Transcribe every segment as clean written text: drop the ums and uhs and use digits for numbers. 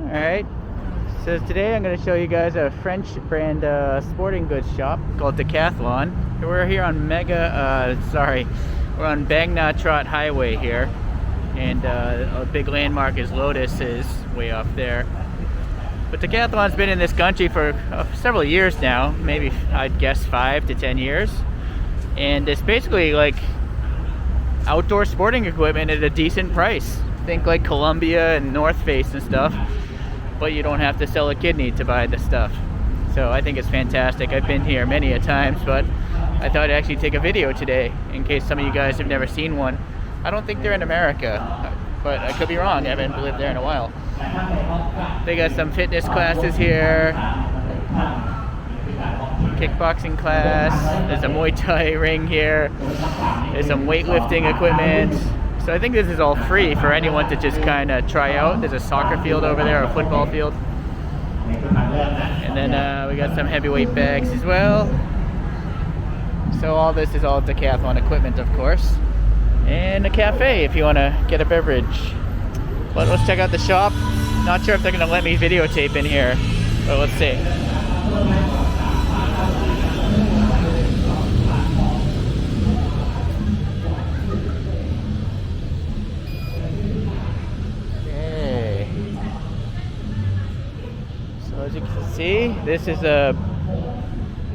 Alright, so today I'm going to show you guys a French brand sporting goods shop called Decathlon. We're here on we're on Bang Na Trot Highway here, and a big landmark is Lotus's way off there. But Decathlon's been in this country for several years now, maybe I'd guess 5 to 10 years, and it's basically like outdoor sporting equipment at a decent price. Think like Columbia and North Face and stuff, but you don't have to sell a kidney to buy the stuff. So I think it's fantastic. I've been here many a times, but I thought I'd actually take a video today in case some of you guys have never seen one. I don't think they're in America, but I could be wrong. I haven't lived there in a while. They got some fitness classes here, kickboxing class, there's a Muay Thai ring here, there's some weightlifting equipment. So I think this is all free for anyone to just kind of try out. There's a soccer field over there, a football field. And then we got some heavyweight bags as well. So all this is all Decathlon equipment, of course. And a cafe if you want to get a beverage. But let's check out the shop. Not sure if they're going to let me videotape in here, but let's see. As you can see, this is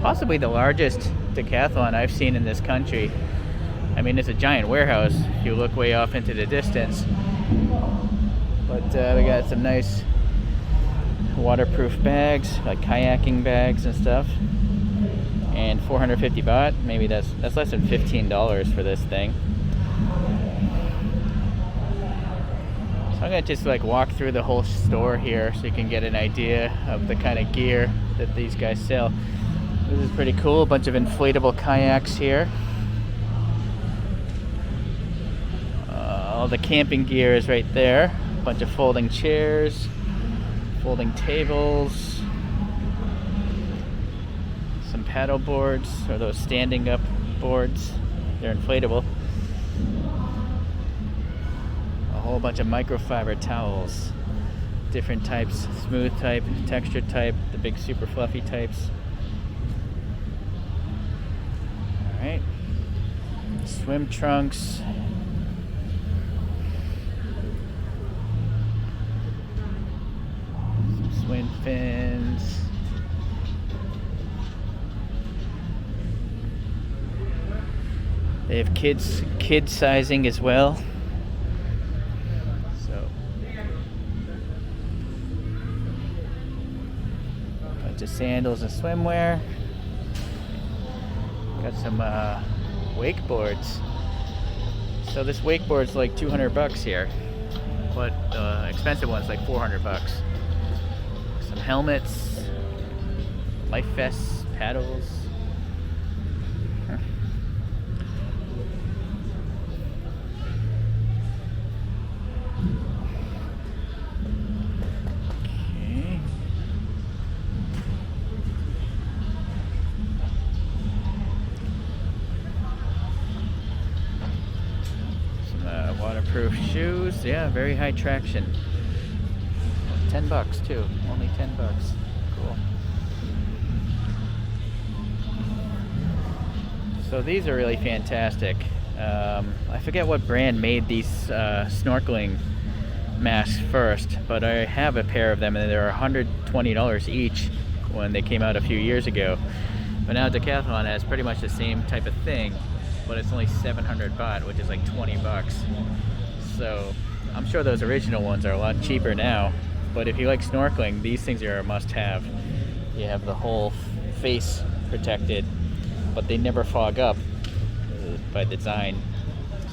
possibly the largest Decathlon I've seen in this country. I mean, it's a giant warehouse if you look way off into the distance. But we got some nice waterproof bags, like kayaking bags and stuff. And 450 baht, maybe that's less than $15 for this thing. I'm gonna just like walk through the whole store here so you can get an idea of the kind of gear that these guys sell. This is pretty cool, a bunch of inflatable kayaks here. All the camping gear is right there. A bunch of folding chairs, folding tables, some paddle boards, or those standing up boards. They're inflatable. A whole bunch of microfiber towels, different types, smooth type, texture type, the big super fluffy types. Alright, swim trunks, some swim fins, they have kid sizing as well. Sandals and swimwear. Got some wakeboards. So this wakeboard's like 200 bucks here, but the expensive one's like 400 bucks. Some helmets, life vests, paddles. Waterproof shoes, yeah, very high traction. 10 bucks too, only 10 bucks. Cool. So these are really fantastic. I forget what brand made these snorkeling masks first, but I have a pair of them and they're $120 each when they came out a few years ago. But now Decathlon has pretty much the same type of thing, but it's only 700 baht, which is like 20 bucks. So I'm sure those original ones are a lot cheaper now, but if you like snorkeling, these things are a must-have. You have the whole face protected, but they never fog up by design,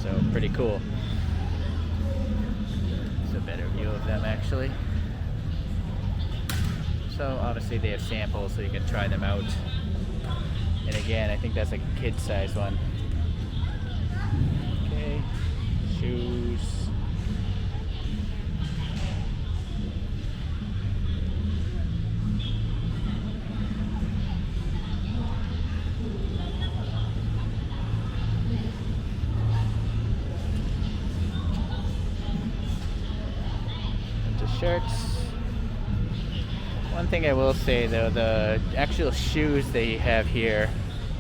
so pretty cool. It's a better view of them actually. So obviously they have samples so you can try them out. And again, I think that's like a kid size one. Okay, shoes. Bunch of shirts. One thing I will say though, the actual shoes they have here,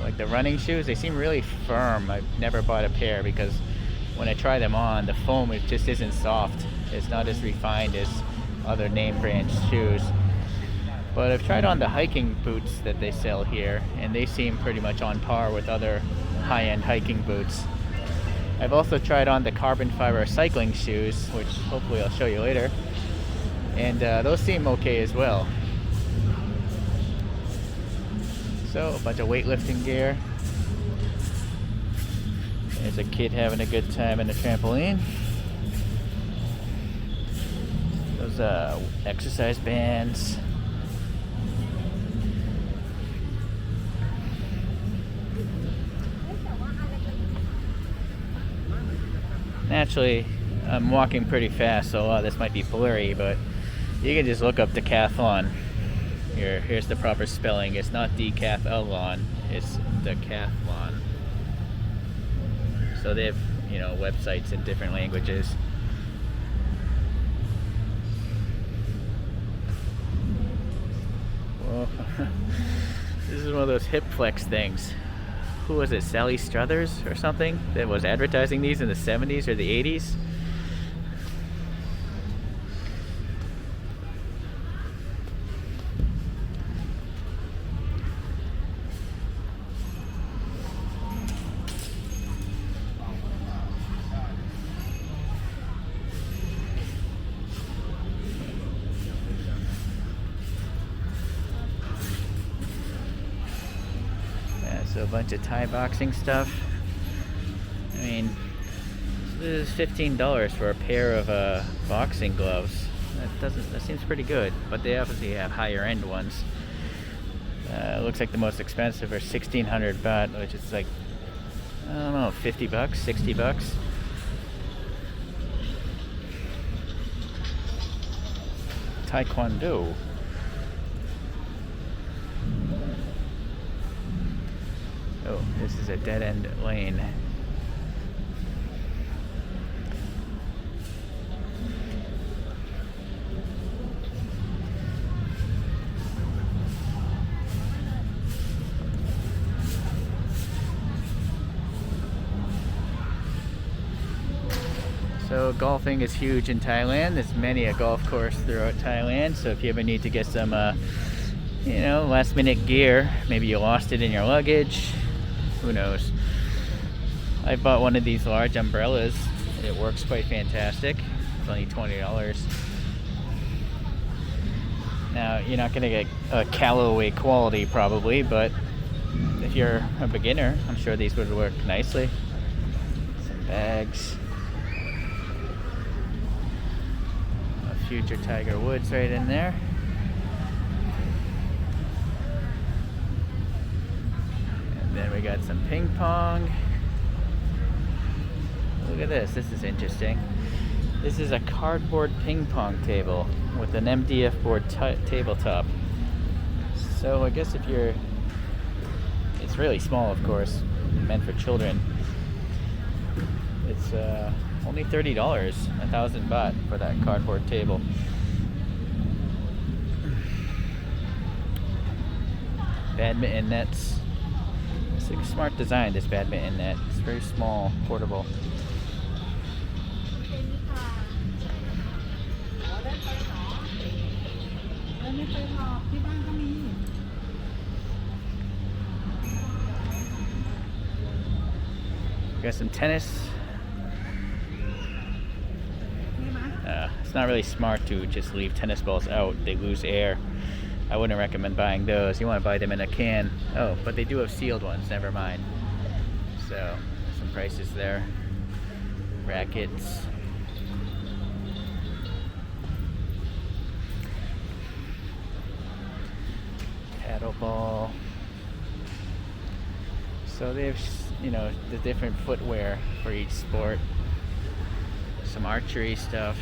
like the running shoes, they seem really firm. I've never bought a pair because when I try them on, the foam, it just isn't soft. It's not as refined as other name brand shoes. But I've tried on the hiking boots that they sell here, and they seem pretty much on par with other high-end hiking boots. I've also tried on the carbon fiber cycling shoes, which hopefully I'll show you later, and those seem okay as well. So a bunch of weightlifting gear. There's a kid having a good time in a trampoline. Those exercise bands. Naturally, I'm walking pretty fast, so this might be blurry, but you can just look up Decathlon. Here's the proper spelling. It's not Decathlon, it's Decathlon. So they have, websites in different languages. Whoa. This is one of those hip flex things. Who was it, Sally Struthers or something, that was advertising these in the 70s or the 80s? So a bunch of Thai boxing stuff. I mean, this is $15 for a pair of boxing gloves. That seems pretty good, but they obviously have higher end ones. It looks like the most expensive are 1,600 baht, which is like, I don't know, 50 bucks, 60 bucks. Taekwondo. Oh, this is a dead-end lane. So golfing is huge in Thailand. There's many a golf course throughout Thailand. So if you ever need to get some, last minute gear, maybe you lost it in your luggage, who knows. I bought one of these large umbrellas. It works quite fantastic. It's only $20. Now, you're not gonna get a Callaway quality probably, but if you're a beginner, I'm sure these would work nicely. Some bags. A future Tiger Woods right in there. Then we got some ping pong. Look at this. This is interesting. This is a cardboard ping pong table with an MDF board tabletop. So I guess it's really small, of course, meant for children. It's only $30, 1,000 baht for that cardboard table. Badminton nets. It's like a smart design, this badminton net. It's very small, portable. We got some tennis. It's not really smart to just leave tennis balls out. They lose air. I wouldn't recommend buying those. You want to buy them in a can. Oh, but they do have sealed ones, never mind. So, some prices there. Rackets. Paddleball. So they have, the different footwear for each sport. Some archery stuff,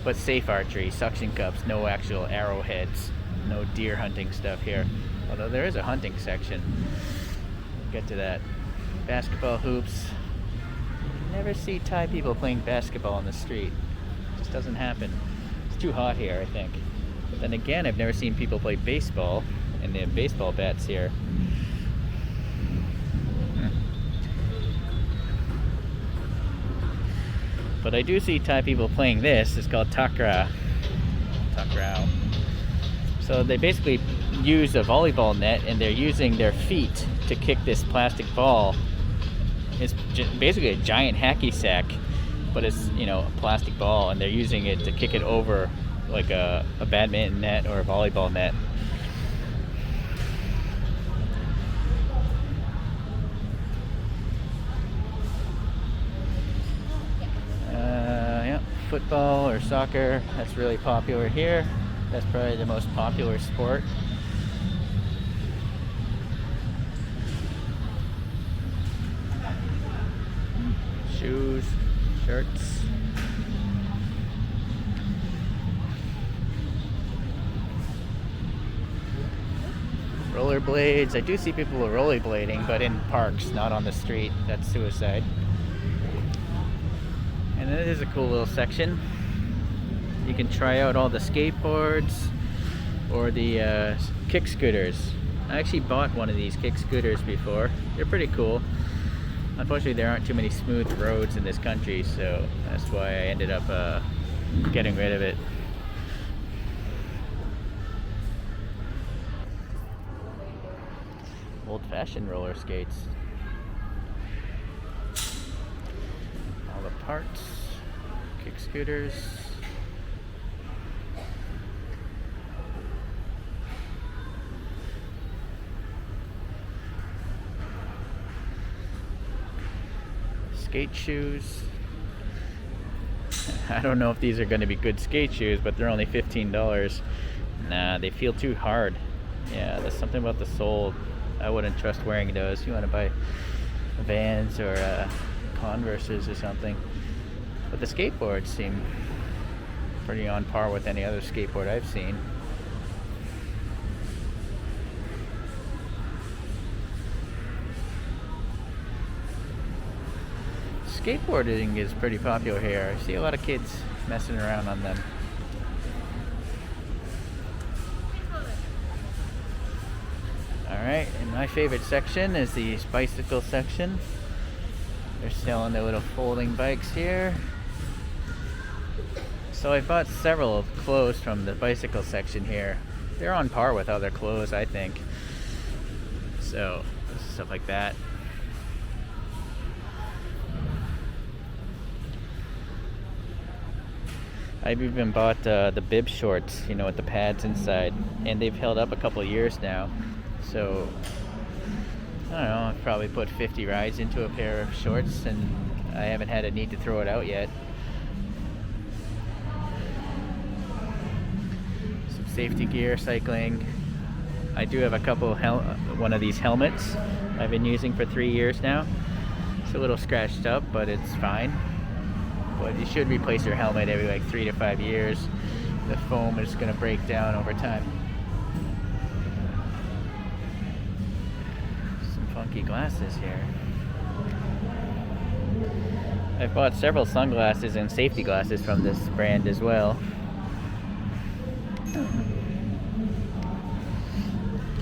but safe archery, suction cups, no actual arrowheads. No deer hunting stuff here, although there is a hunting section. We'll get to that. Basketball hoops. You never see Thai people playing basketball on the street. It just doesn't happen. It's too hot here, I think. Then again, I've never seen people play baseball, and they have baseball bats here. But I do see Thai people playing this. It's called takraw. So they basically use a volleyball net, and they're using their feet to kick this plastic ball. It's basically a giant hacky sack, but it's, you know, a plastic ball, and they're using it to kick it over like a badminton net or a volleyball net. Yeah, football or soccer, that's really popular here. That's probably the most popular sport. Shoes, shirts. Rollerblades. I do see people rollerblading, but in parks, not on the street. That's suicide. And then there's a cool little section. You can try out all the skateboards or the kick scooters. I actually bought one of these kick scooters before. They're pretty cool. Unfortunately, there aren't too many smooth roads in this country, so that's why I ended up getting rid of it. Old-fashioned roller skates. All the parts, kick scooters. Skate shoes. I don't know if these are going to be good skate shoes, but they're only $15. Nah, they feel too hard. Yeah, there's something about the sole. I wouldn't trust wearing those. You want to buy Vans or Converses or something. But the skateboards seem pretty on par with any other skateboard I've seen. Skateboarding is pretty popular here. I see a lot of kids messing around on them. Alright, and my favorite section is the bicycle section. They're selling their little folding bikes here. So I bought several clothes from the bicycle section here. They're on par with other clothes, I think. So, stuff like that. I've even bought the bib shorts, you know, with the pads inside, and they've held up a couple of years now. So, I don't know, I've probably put 50 rides into a pair of shorts, and I haven't had a need to throw it out yet. Some safety gear, cycling. I do have a couple, one of these helmets I've been using for 3 years now. It's a little scratched up, but it's fine. But you should replace your helmet every like 3 to 5 years. The foam is going to break down over time. Some funky glasses here. I've bought several sunglasses and safety glasses from this brand as well.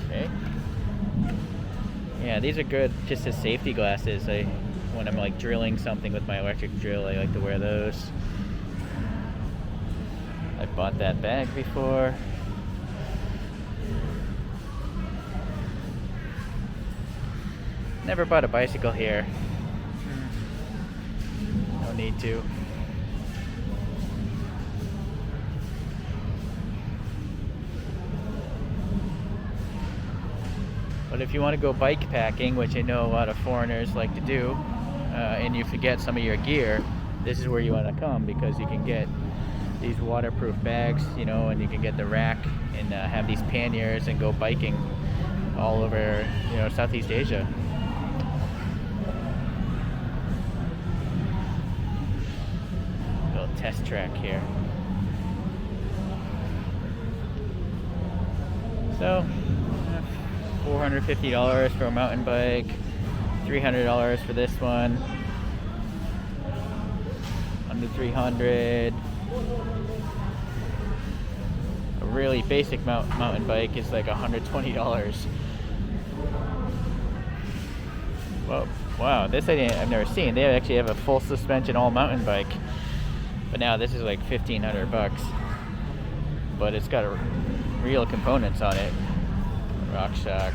Okay. Yeah, these are good just as safety glasses. When I'm like drilling something with my electric drill, I like to wear those. I've bought that bag before. Never bought a bicycle here. No need to. But if you want to go bike packing, which I know a lot of foreigners like to do, and you forget some of your gear, this is where you want to come, because you can get these waterproof bags, you know, and you can get the rack and have these panniers and go biking all over, you know, Southeast Asia. Little test track here. So, $450 for a mountain bike, $300 for this one, under $300. A really basic mountain bike is like $120. Well, wow, this I've never seen. They actually have a full suspension all mountain bike, but now this is like $1,500. But it's got real components on it. RockShox,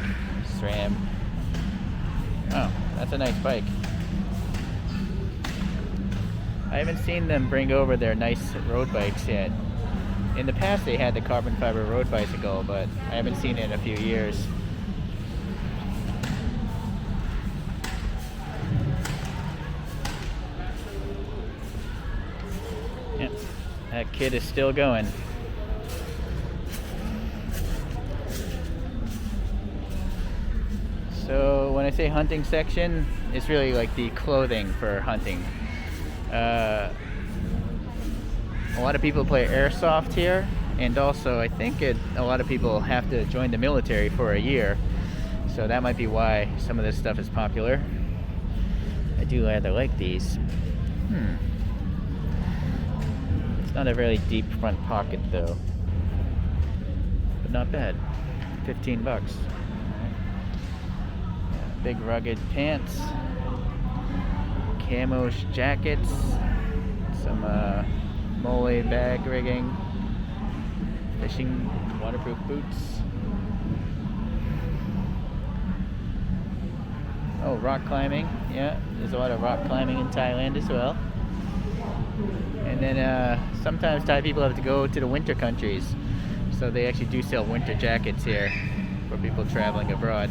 SRAM. Oh, that's a nice bike. I haven't seen them bring over their nice road bikes yet. In the past they had the carbon fiber road bicycle, but I haven't seen it in a few years. Yep, that kid is still going. So when I say hunting section, it's really like the clothing for hunting. A lot of people play airsoft here, and also I think a lot of people have to join the military for a year, so that might be why some of this stuff is popular. I do rather like these. It's not a very deep front pocket though, but not bad. $15. Big rugged pants, camo jackets, some mole bag rigging, fishing waterproof boots. Oh, rock climbing. Yeah, there's a lot of rock climbing in Thailand as well. And then sometimes Thai people have to go to the winter countries, so they actually do sell winter jackets here for people traveling abroad.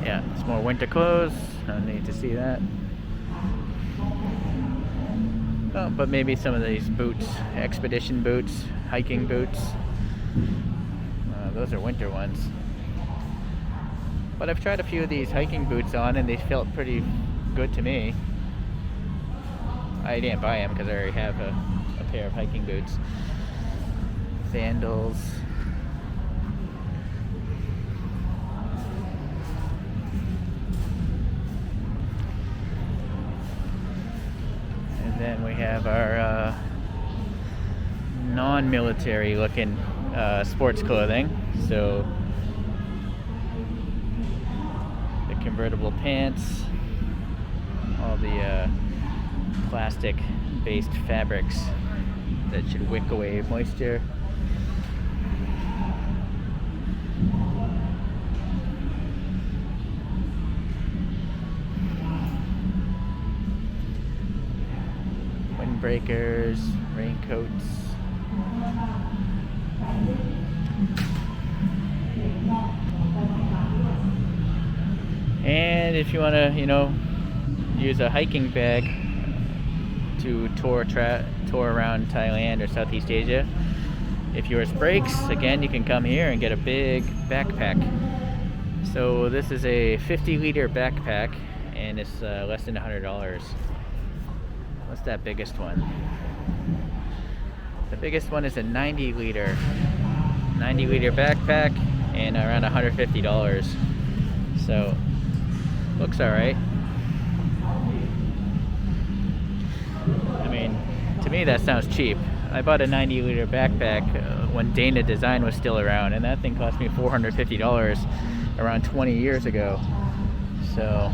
Yeah, it's more winter clothes. No need to see that. Oh, but maybe some of these boots, expedition boots, hiking boots. Those are winter ones. But I've tried a few of these hiking boots on, and they felt pretty good to me. I didn't buy them because I already have a pair of hiking boots. Sandals. Then we have our non-military looking sports clothing. So the convertible pants, all the plastic based fabrics that should wick away moisture. Breakers, raincoats. And if you want to, use a hiking bag to tour around Thailand or Southeast Asia, if yours breaks, again, you can come here and get a big backpack. So this is a 50-liter backpack, and it's less than $100. What's that biggest one? The biggest one is a 90-liter backpack, and around $150. So looks alright. I mean, to me that sounds cheap. I bought a 90-liter backpack when Dana Design was still around, and that thing cost me $450 around 20 years ago. So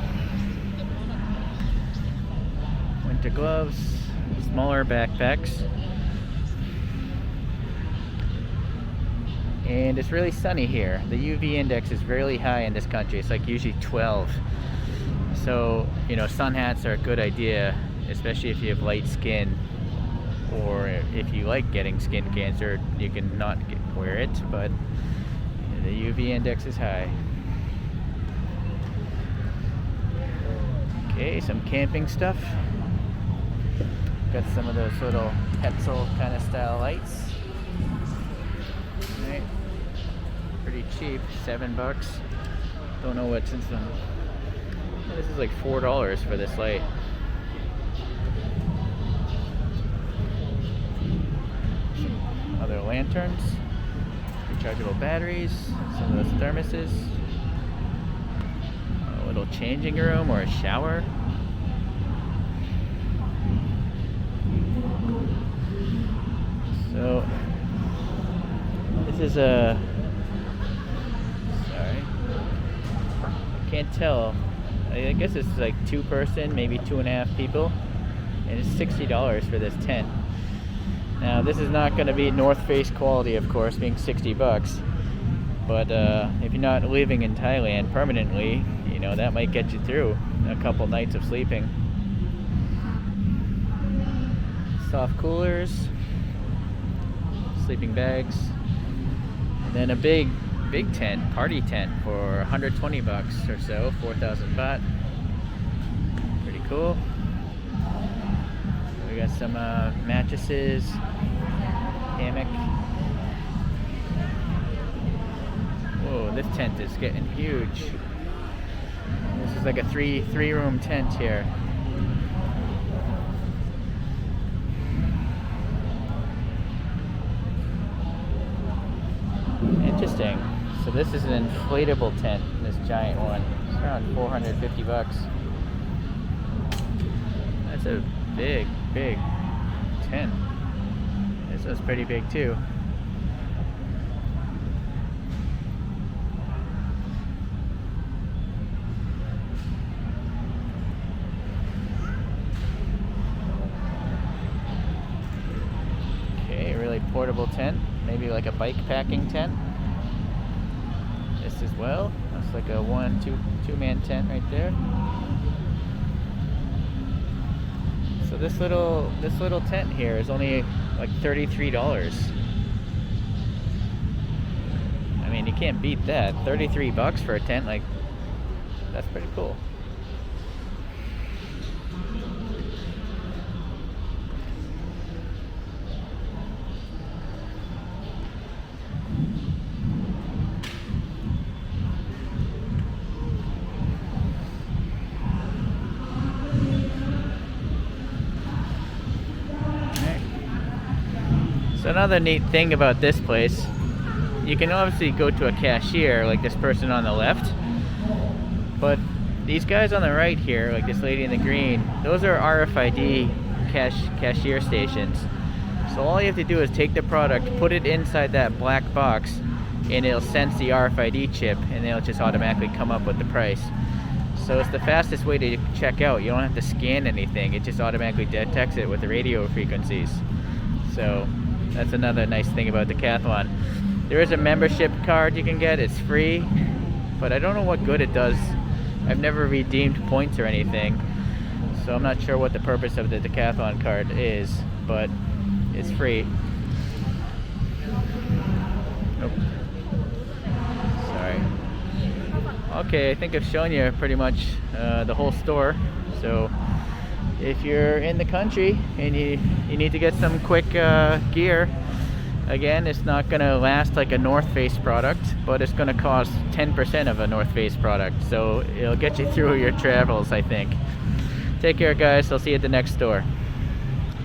winter gloves, smaller backpacks, and it's really sunny here. The UV index is really high in this country. It's like usually 12. So, sun hats are a good idea, especially if you have light skin, or if you like getting skin cancer, you can not wear it, but the UV index is high. Okay, some camping stuff. Got some of those little Petzl kind of style lights. Right. Pretty cheap, $7. Don't know what's in some. This is like $4 for this light. Some other lanterns, rechargeable batteries, some of those thermoses, a little changing room or a shower. So is a, sorry, I can't tell. I guess it's like 2-person, maybe 2.5 people, and it's $60 for this tent. Now this is not going to be North Face quality, of course, being $60. But if you're not living in Thailand permanently, you know, that might get you through a couple nights of sleeping. Soft coolers, sleeping bags, and then a big tent, party tent for $120 or so, 4,000 baht. Pretty cool. We got some mattresses, hammock. Whoa, this tent is getting huge. This is like a three-room tent here. Interesting. So this is an inflatable tent, this giant one. It's around $450. That's a big tent. This one's pretty big too. Okay, really portable tent. Maybe like a bike packing tent. This as well. That's like a two-man tent right there. So this little tent here is only like $33. I mean, you can't beat that. $33 for a tent, like, that's pretty cool. So another neat thing about this place, you can obviously go to a cashier like this person on the left, but these guys on the right here, like this lady in the green, those are RFID cashier stations. So all you have to do is take the product, put it inside that black box, and it'll sense the RFID chip, and it'll just automatically come up with the price. So it's the fastest way to check out. You don't have to scan anything. It just automatically detects it with the radio frequencies. So that's another nice thing about Decathlon. There is a membership card you can get. It's free, but I don't know what good it does. I've never redeemed points or anything, so I'm not sure what the purpose of the Decathlon card is, but it's free. Nope. Sorry. Okay, I think I've shown you pretty much the whole store. So if you're in the country and you need to get some quick gear, again, it's not going to last like a North Face product, but it's going to cost 10% of a North Face product. So it'll get you through your travels, I think. Take care, guys. I'll see you at the next store.